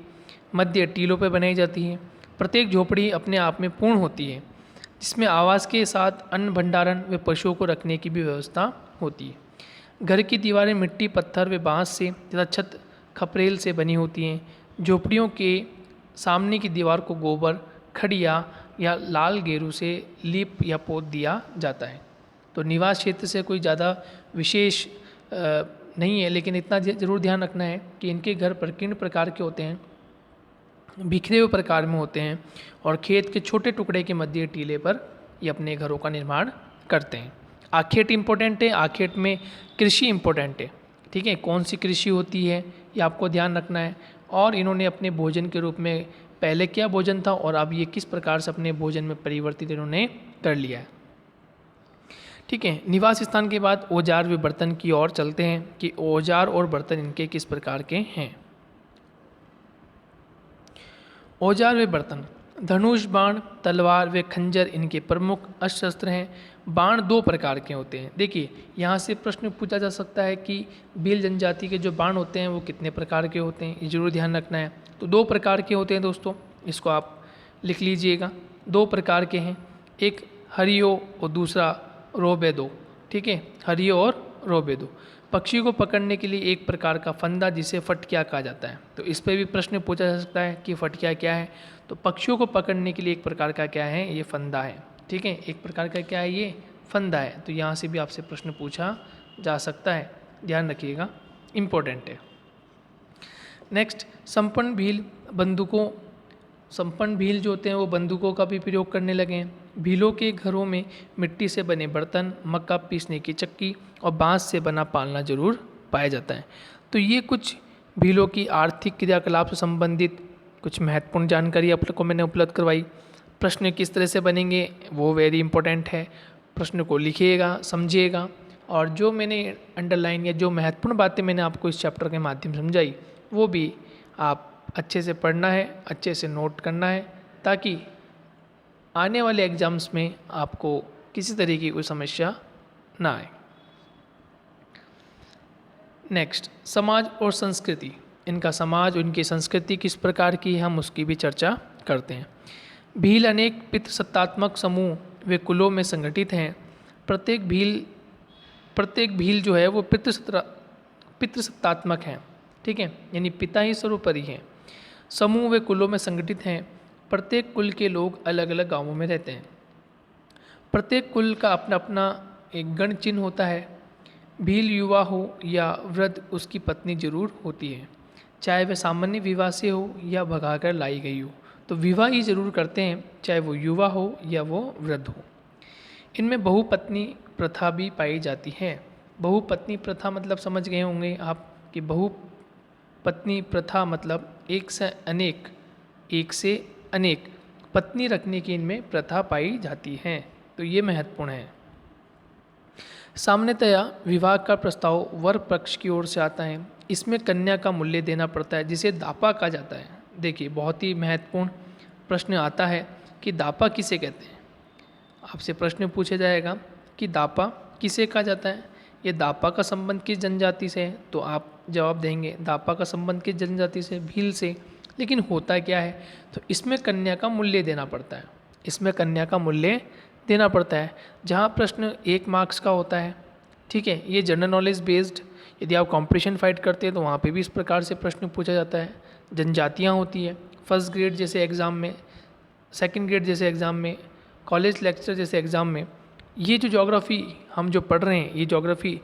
A: मध्य टीलों पर बनाई जाती हैं। प्रत्येक झोपड़ी अपने आप में पूर्ण होती है, जिसमें आवास के साथ अन्न भंडारण व पशुओं को रखने की भी व्यवस्था होती है। घर की दीवारें मिट्टी, पत्थर व बांस से तथा छत खपरेल से बनी होती हैं। झोपड़ियों के सामने की दीवार को गोबर, खड़िया या लाल गेरू से लीप या पोत दिया जाता है। तो निवास क्षेत्र से कोई ज़्यादा विशेष नहीं है, लेकिन इतना ज़रूर ध्यान रखना है कि इनके घर प्रकीर्ण प्रकार के होते हैं, बिखरे हुए प्रकार में होते हैं और खेत के छोटे टुकड़े के मध्य टीले पर ये अपने घरों का निर्माण करते हैं। आखेट इम्पोर्टेंट है, आखेट में कृषि इम्पोर्टेंट है। ठीक है, कौन सी कृषि होती है ये आपको ध्यान रखना है। और इन्होंने अपने भोजन के रूप में पहले क्या भोजन था और अब ये किस प्रकार से अपने भोजन में परिवर्तित इन्होंने कर लिया है। ठीक है, निवास स्थान के बाद औजार व बर्तन की ओर चलते हैं कि औजार और बर्तन इनके किस प्रकार के हैं। औजार व बर्तन, धनुष, बाण, तलवार व खंजर इनके प्रमुख अस्त्र शस्त्र हैं। बाण दो प्रकार के होते हैं। देखिए, यहाँ से प्रश्न पूछा जा सकता है कि भील जनजाति के जो बाण होते हैं वो कितने प्रकार के होते हैं, ये जरूर ध्यान रखना है। तो दो प्रकार के होते हैं दोस्तों, इसको आप लिख लीजिएगा। दो प्रकार के हैं, एक हरियो और दूसरा रोबेदो। ठीक है, हरियो और रोबेदो। पक्षी को पकड़ने के लिए एक प्रकार का फंदा जिसे फटकिया कहा जाता है। तो इस पर भी प्रश्न पूछा जा सकता है कि फटकिया क्या है। तो पक्षियों को पकड़ने के लिए एक प्रकार का क्या है, ये फंदा है। ठीक है, एक प्रकार का क्या है, ये फंदा है। तो यहाँ से भी आपसे प्रश्न पूछा जा सकता है, ध्यान रखिएगा, इम्पोर्टेंट है। नेक्स्ट, संपन्न भील बंदूकों, संपन्न भील जो होते हैं वो बंदूकों का भी प्रयोग करने लगे हैं। भीलों के घरों में मिट्टी से बने बर्तन, मक्का पीसने की चक्की और बांस से बना पालना जरूर पाया जाता है। तो ये कुछ भीलों की आर्थिक क्रियाकलाप से संबंधित कुछ महत्वपूर्ण जानकारी आप लोग को मैंने उपलब्ध करवाई। प्रश्न किस तरह से बनेंगे वो वेरी इंपॉर्टेंट है। प्रश्न को लिखिएगा, समझिएगा, और जो मैंने अंडरलाइन या जो महत्वपूर्ण बातें मैंने आपको इस चैप्टर के माध्यम से समझाई वो भी आप अच्छे से पढ़ना है, अच्छे से नोट करना है, ताकि आने वाले एग्जाम्स में आपको किसी तरीके की कोई समस्या ना आए। नेक्स्ट, समाज और संस्कृति। इनका समाज, उनकी संस्कृति किस प्रकार की है, हम उसकी भी चर्चा करते हैं। भील अनेक पितृसत्तात्मक समूह व कुलों में संगठित हैं। प्रत्येक भील जो है वो पितृसत्तात्मक हैं। ठीक है, यानी पिता ही सर्वोपरि हैं। समूह व कुलों में संगठित हैं। प्रत्येक कुल के लोग अलग अलग गांवों में रहते हैं। प्रत्येक कुल का अपना अपना एक गण चिन्ह होता है। भील युवा हो या वृद्ध, उसकी पत्नी जरूर होती है, चाहे वह सामान्य विवाह से हो या भगाकर लाई गई हो। तो विवाह ही जरूर करते हैं, चाहे वो युवा हो या वो वृद्ध हो। इनमें बहुपत्नी प्रथा भी पाई जाती है। बहुपत्नी प्रथा मतलब समझ गए होंगे आप कि बहुपत्नी प्रथा मतलब एक से अनेक पत्नी रखने की इनमें प्रथा पाई जाती है। तो ये महत्वपूर्ण है। सामान्यतया विवाह का प्रस्ताव वर पक्ष की ओर से आता है। इसमें कन्या का मूल्य देना पड़ता है, जिसे दापा कहा जाता है। देखिए, बहुत ही महत्वपूर्ण प्रश्न आता है कि दापा किसे कहते हैं। आपसे प्रश्न पूछा जाएगा कि दापा किसे कहा जाता है, ये दापा का संबंध किस जनजाति से है, तो आप जवाब देंगे दापा का संबंध किस जनजाति से, भील से। लेकिन होता क्या है, तो इसमें कन्या का मूल्य देना पड़ता है। इसमें कन्या का मूल्य देना पड़ता है। जहाँ प्रश्न 1 मार्क्स का होता है, ठीक है, ये जनरल नॉलेज बेस्ड, यदि आप कंपटीशन फाइट करते हैं तो वहाँ पे भी इस प्रकार से प्रश्न पूछा जाता है। जनजातियाँ होती है फर्स्ट ग्रेड जैसे एग्ज़ाम में, सेकंड ग्रेड जैसे एग्ज़ाम में, कॉलेज लेक्चर जैसे एग्ज़ाम में। ये जो ज्योग्राफी हम जो पढ़ रहे हैं, ये ज्योग्राफी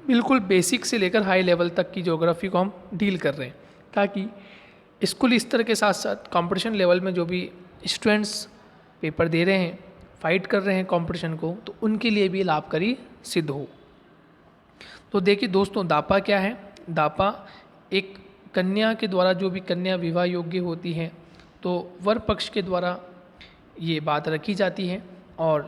A: बिल्कुल बेसिक से लेकर हाई लेवल तक की ज्योग्राफी को हम डील कर रहे हैं, ताकि स्कूल स्तर के साथ साथ कंपटीशन लेवल में जो भी स्टूडेंट्स पेपर दे रहे हैं, फाइट कर रहे हैं कंपटीशन को, तो उनके लिए भी लाभकारी सिद्ध हो। तो देखिए दोस्तों, दापा क्या है। दापा एक कन्या के द्वारा, जो भी कन्या विवाह योग्य होती है, तो वर पक्ष के द्वारा ये बात रखी जाती है और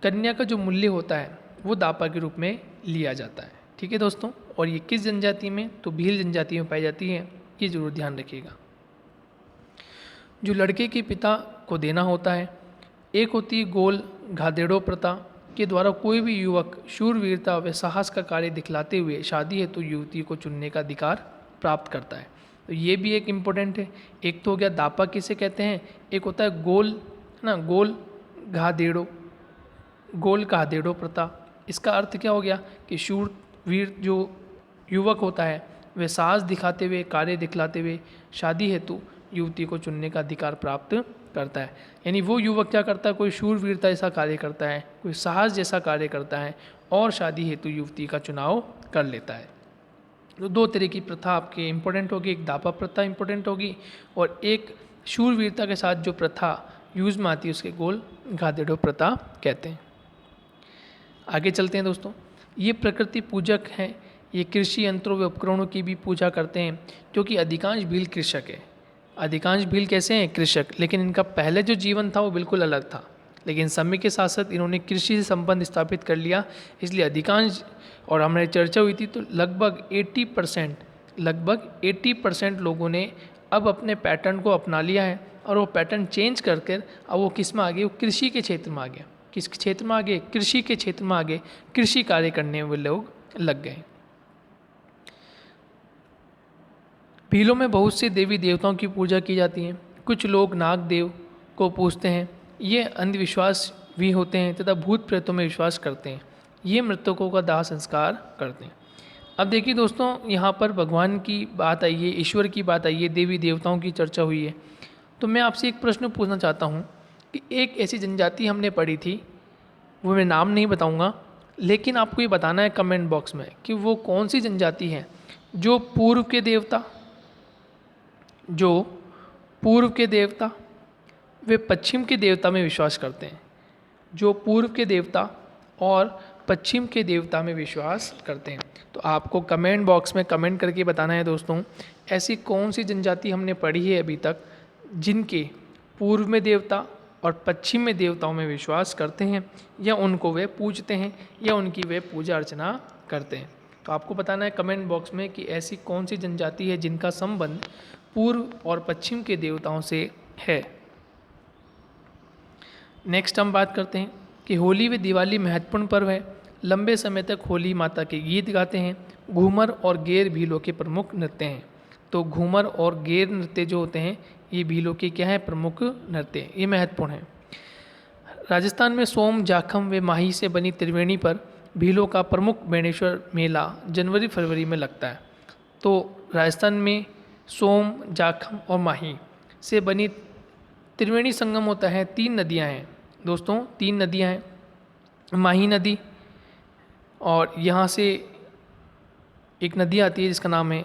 A: कन्या का जो मूल्य होता है वो दापा के रूप में लिया जाता है। ठीक है दोस्तों, और ये किस जनजाति में, तो भील जनजाति में पाई जाती है, ये जरूर ध्यान रखिएगा। जो लड़के के पिता को देना होता है, एक होती है गोल घादेड़ो प्रथा के द्वारा कोई भी युवक शूरवीरता व साहस का कार्य दिखलाते हुए शादी हेतु युवती को चुनने का अधिकार प्राप्त करता है। तो ये भी एक इम्पोर्टेंट है। एक तो हो गया दापा किसे कहते हैं, एक होता है गोल, है ना, गोल गादेड़ो प्रथा। इसका अर्थ क्या हो गया कि शूरवीर जो युवक होता है वह साहस दिखाते हुए, कार्य दिखलाते हुए शादी हेतु युवती को चुनने का अधिकार प्राप्त करता है। यानी वो युवक क्या करता है, कोई शूरवीरता जैसा कार्य करता है, कोई साहस जैसा कार्य करता है और शादी हेतु युवती का चुनाव कर लेता है। तो दो तरह की प्रथा आपके इम्पोर्टेंट होगी, एक दापा प्रथा इम्पोर्टेंट होगी और एक शूरवीरता के साथ जो प्रथा यूज़ में आती है उसके गोल गादेड़ो प्रथा कहते हैं। आगे चलते हैं दोस्तों। ये प्रकृति पूजक हैं, ये कृषि यंत्रों व उपकरणों की भी पूजा करते हैं, क्योंकि अधिकांश भील कृषक है। अधिकांश भील कैसे हैं, कृषक, लेकिन इनका पहले जो जीवन था वो बिल्कुल अलग था, लेकिन समय के साथ साथ इन्होंने कृषि से संबंध स्थापित कर लिया, इसलिए अधिकांश, और हमारी चर्चा हुई थी तो लगभग 80% लोगों ने अब अपने पैटर्न को अपना लिया है और वो पैटर्न चेंज करके अब वो किस में आ गए, वो कृषि के क्षेत्र में आ गया। किस क्षेत्र में आ गए, कृषि के क्षेत्र में आ गए, कृषि कार्य करने में लोग लग गए। भीलों में बहुत से देवी देवताओं की पूजा की जाती है। कुछ लोग नाग देव को पूजते हैं, ये अंधविश्वास भी होते हैं तथा भूत प्रेतों में विश्वास करते हैं। ये मृतकों का दाह संस्कार करते हैं। अब देखिए दोस्तों, यहाँ पर भगवान की बात आई है, ईश्वर की बात आई है, देवी देवताओं की चर्चा हुई है, तो मैं आपसे एक प्रश्न पूछना चाहता हूँ कि एक ऐसी जनजाति हमने पढ़ी थी, वो मैं नाम नहीं बताऊँगा, लेकिन आपको ये बताना है कमेंट बॉक्स में कि वो कौन सी जनजाति है जो पूर्व के देवता वे पश्चिम के देवता में विश्वास करते हैं। जो पूर्व के देवता और पश्चिम के देवता में विश्वास करते हैं। तो आपको कमेंट बॉक्स में कमेंट करके बताना है दोस्तों, ऐसी कौन सी जनजाति हमने पढ़ी है अभी तक जिनके पूर्व में देवता और पश्चिम में देवताओं में विश्वास करते हैं, या उनको वे पूजते हैं, या उनकी वे पूजा अर्चना करते हैं। तो आपको बताना है कमेंट बॉक्स में कि ऐसी कौन सी जनजाति है जिनका संबंध पूर्व और पश्चिम के देवताओं से है। नेक्स्ट हम बात करते हैं कि होली व दिवाली महत्वपूर्ण पर्व है। लंबे समय तक होली माता के गीत गाते हैं। घूमर और गेर भीलों के प्रमुख नृत्य हैं। तो घूमर और गेर नृत्य जो होते हैं ये भीलों के क्या है, प्रमुख नृत्य, ये महत्वपूर्ण है। राजस्थान में सोम, जाखम व माही से बनी त्रिवेणी पर भीलों का प्रमुख बेणेश्वर मेला जनवरी फरवरी में लगता है। तो राजस्थान में सोम, जाखम और माही से बनी त्रिवेणी संगम होता है। 3 नदियां हैं दोस्तों, 3 नदियां हैं, माही नदी, और यहाँ से एक नदी आती है जिसका नाम है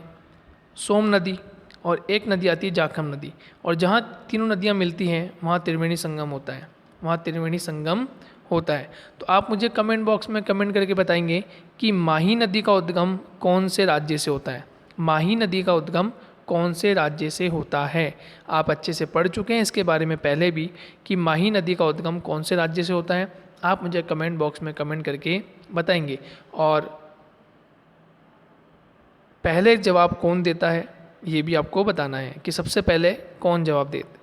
A: सोम नदी, और एक नदी आती है जाखम नदी, और जहाँ तीनों नदियाँ मिलती हैं वहाँ त्रिवेणी संगम होता है, वहाँ त्रिवेणी संगम होता है। तो आप मुझे कमेंट बॉक्स में कमेंट करके बताएंगे कि माही नदी का उद्गम कौन से राज्य से होता है। माही नदी का उद्गम कौन से राज्य से होता है। आप अच्छे से पढ़ चुके हैं इसके बारे में पहले भी कि माही नदी का उद्गम कौन से राज्य से होता है। आप मुझे कमेंट बॉक्स में कमेंट करके बताएंगे, और पहले जवाब कौन देता है ये भी आपको बताना है कि सबसे पहले कौन जवाब देता है।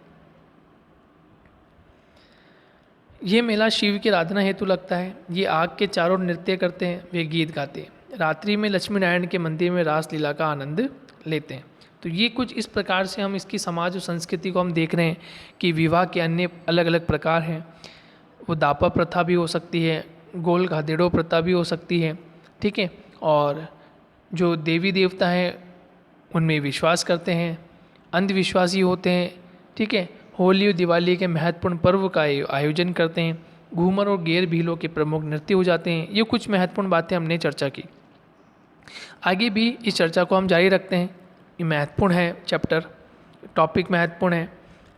A: ये मेला शिव की आराधना हेतु लगता है। ये आग के चारों नृत्य करते हैं, वे गीत गाते हैं। रात्रि में लक्ष्मी नारायण के मंदिर में रास लीला का आनंद लेते हैं। तो ये कुछ इस प्रकार से हम इसकी समाज और संस्कृति को हम देख रहे हैं कि विवाह के अन्य अलग अलग प्रकार हैं। वो दापा प्रथा भी हो सकती है, गोल गादेड़ो प्रथा भी हो सकती है, ठीक है, और जो देवी देवता हैं उनमें विश्वास करते हैं, अंधविश्वासी होते हैं, ठीक है, होली और दिवाली के महत्वपूर्ण पर्व का आयोजन करते हैं, घूमर और गेर भीलों के प्रमुख नृत्य हो जाते हैं। ये कुछ महत्वपूर्ण बातें हमने चर्चा की। आगे भी इस चर्चा को हम जारी रखते हैं। ये महत्वपूर्ण है चैप्टर, टॉपिक महत्वपूर्ण है।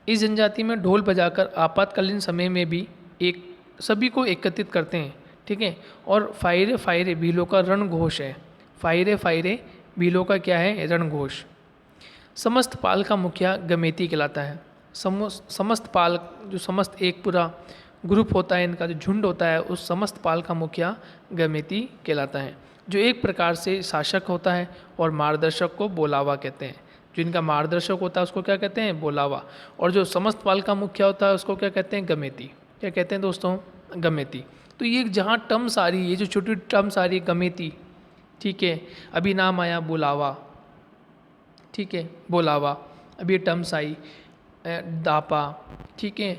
A: इस जनजाति में ढोल बजाकर आपातकालीन समय में भी एक सभी को एकत्रित करते हैं, ठीक है, और फायरे फायरे भीलों का रणघोष है। फायरे फायरे भीलों का क्या है, रणघोष। समस्त पाल का मुखिया गमेती कहलाता है। समस्त पाल जो समस्त एक पूरा ग्रुप होता है, इनका जो झुंड होता है, उस समस्त पाल का मुखिया गमेती कहलाता है, जो एक प्रकार से शासक होता है, और मार्गदर्शक को बोलावा कहते हैं। जो इनका मार्गदर्शक होता है उसको क्या कहते हैं, बोलावा, और जो समस्त पाल का मुखिया होता है उसको क्या कहते हैं, गमेती। क्या कहते हैं दोस्तों, गमेती। तो ये जहाँ टर्म्स आ रही है, ये जो छोटी टर्म्स आ रही है, गमेती, ठीक है, अभी नाम आया बुलावा, ठीक है, बोलावा, अभी ये टर्म्स आई, दापा, ठीक है,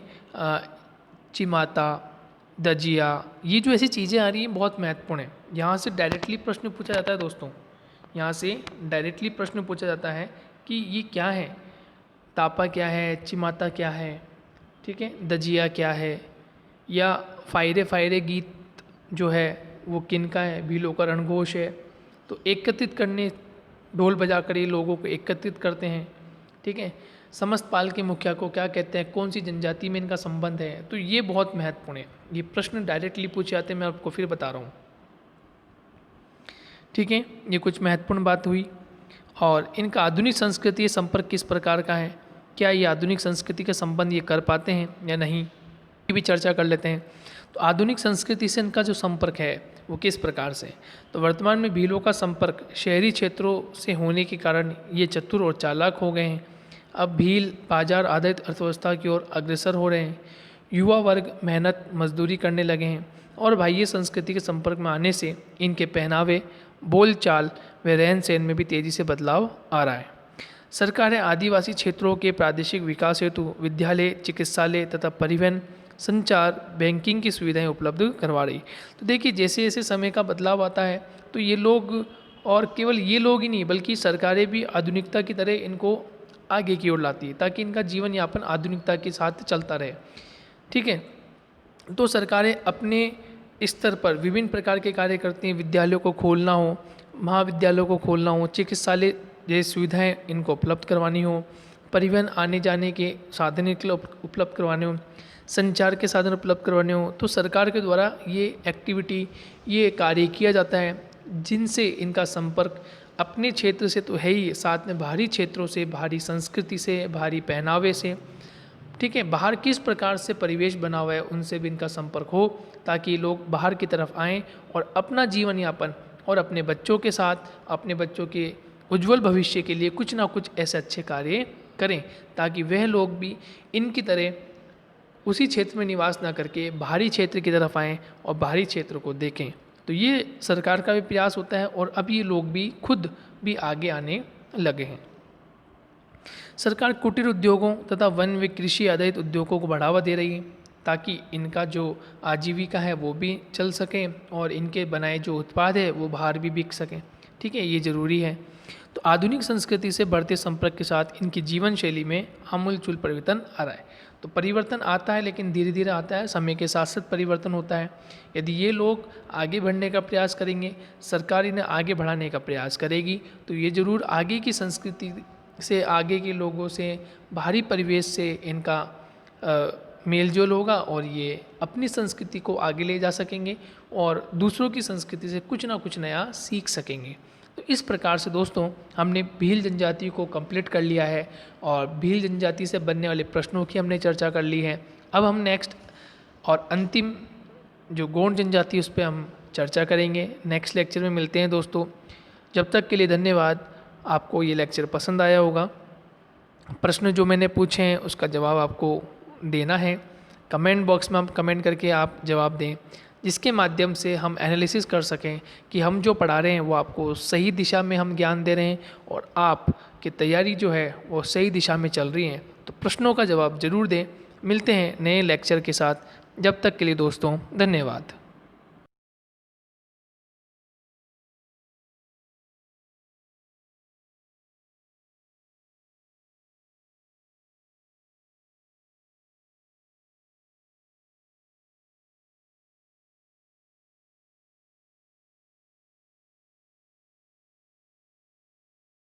A: चिमाता, दजिया, ये जो ऐसी चीज़ें आ रही हैं बहुत महत्वपूर्ण है। यहाँ से डायरेक्टली प्रश्न पूछा जाता है दोस्तों, यहाँ से डायरेक्टली प्रश्न पूछा जाता है कि ये क्या है, तापा क्या है, चिमाता क्या है, ठीक है, दजिया क्या है, या फायरे फायरे गीत जो है वो किन का है, भीलों का रणघोष है। तो एकत्रित करने, ढोल बजाकर ये लोगों को एकत्रित करते हैं, ठीक है। समस्त पाल के मुखिया को क्या कहते हैं, कौन सी जनजाति में इनका संबंध है। तो ये बहुत महत्वपूर्ण है, ये प्रश्न डायरेक्टली पूछे जाते हैं, मैं आपको फिर बता रहा हूँ, ठीक है। ये कुछ महत्वपूर्ण बात हुई। और इनका आधुनिक संस्कृति संपर्क किस प्रकार का है, क्या ये आधुनिक संस्कृति का संबंध ये कर पाते हैं या नहीं, ये भी चर्चा कर लेते हैं। तो आधुनिक संस्कृति से इनका जो संपर्क है वो किस प्रकार से। तो वर्तमान में भीलों का संपर्क शहरी क्षेत्रों से होने के कारण ये चतुर और चालाक हो गए हैं। अब भील बाजार आधारित अर्थव्यवस्था की ओर अग्रसर हो रहे हैं। युवा वर्ग मेहनत मजदूरी करने लगे हैं और बाह्य संस्कृति के संपर्क में आने से इनके पहनावे, बोलचाल व रहन सहन में भी तेजी से बदलाव आ रहा है। सरकारें आदिवासी क्षेत्रों के प्रादेशिक विकास हेतु विद्यालय, चिकित्सालय तथा परिवहन, संचार, बैंकिंग की सुविधाएं उपलब्ध करवा रही। तो देखिए जैसे जैसे समय का बदलाव आता है तो ये लोग, और केवल ये लोग ही नहीं बल्कि सरकारें भी आधुनिकता की तरह इनको आगे की ओर लाती है ताकि इनका जीवन यापन आधुनिकता के साथ चलता रहे, ठीक है। तो सरकारें अपने स्तर पर विभिन्न प्रकार के कार्य करती हैं। विद्यालयों को खोलना हो, महाविद्यालयों को खोलना हो, चिकित्सालय जैसी सुविधाएं इनको उपलब्ध करवानी हो, परिवहन आने जाने के साधन उपलब्ध करवाने हो, संचार के साधन उपलब्ध करवाने हो, तो सरकार के द्वारा ये एक्टिविटी, ये कार्य किया जाता है जिनसे इनका संपर्क अपने क्षेत्र से तो है ही, साथ में बाहरी क्षेत्रों से, बाहरी संस्कृति से, बाहरी पहनावे से, ठीक है, बाहर किस प्रकार से परिवेश बना हुआ है उनसे भी इनका संपर्क हो ताकि लोग बाहर की तरफ आएँ और अपना जीवन यापन और अपने बच्चों के साथ, अपने बच्चों के उज्जवल भविष्य के लिए कुछ ना कुछ ऐसे अच्छे कार्य करें ताकि वह लोग भी इनकी तरह उसी क्षेत्र में निवास ना करके बाहरी क्षेत्र की तरफ आएँ और बाहरी क्षेत्र को देखें। तो ये सरकार का भी प्रयास होता है और अब ये लोग भी खुद भी आगे आने लगे हैं। सरकार कुटीर उद्योगों तथा वन व कृषि आधारित उद्योगों को बढ़ावा दे रही है ताकि इनका जो आजीविका है वो भी चल सके और इनके बनाए जो उत्पाद है वो बाहर भी बिक सकें, ठीक है, ये ज़रूरी है। तो आधुनिक संस्कृति से बढ़ते संपर्क के साथ इनकी जीवन शैली में आमूलचूल परिवर्तन आ रहा है। तो परिवर्तन आता है लेकिन धीरे धीरे आता है, समय के साथ साथ परिवर्तन होता है। यदि ये लोग आगे बढ़ने का प्रयास करेंगे, सरकार इन्हें आगे बढ़ाने का प्रयास करेगी तो ये ज़रूर आगे की संस्कृति से, आगे के लोगों से, बाहरी परिवेश से इनका मेल जोल होगा और ये अपनी संस्कृति को आगे ले जा सकेंगे और दूसरों की संस्कृति से कुछ ना कुछ नया सीख सकेंगे। तो इस प्रकार से दोस्तों हमने भील जनजाति को कंप्लीट कर लिया है और भील जनजाति से बनने वाले प्रश्नों की हमने चर्चा कर ली है। अब हम नेक्स्ट और अंतिम जो गोंड जनजाति उस पर हम चर्चा करेंगे। नेक्स्ट लेक्चर में मिलते हैं दोस्तों, जब तक के लिए धन्यवाद। आपको ये लेक्चर पसंद आया होगा। प्रश्न जो मैंने पूछे हैं उसका जवाब आपको देना है, कमेंट बॉक्स में आप कमेंट करके आप जवाब दें जिसके माध्यम से हम एनालिसिस कर सकें कि हम जो पढ़ा रहे हैं वो आपको सही दिशा में हम ज्ञान दे रहे हैं और आपकी तैयारी जो है वो सही दिशा में चल रही है। तो प्रश्नों का जवाब ज़रूर दें। मिलते हैं नए लेक्चर के साथ, जब तक के लिए दोस्तों धन्यवाद।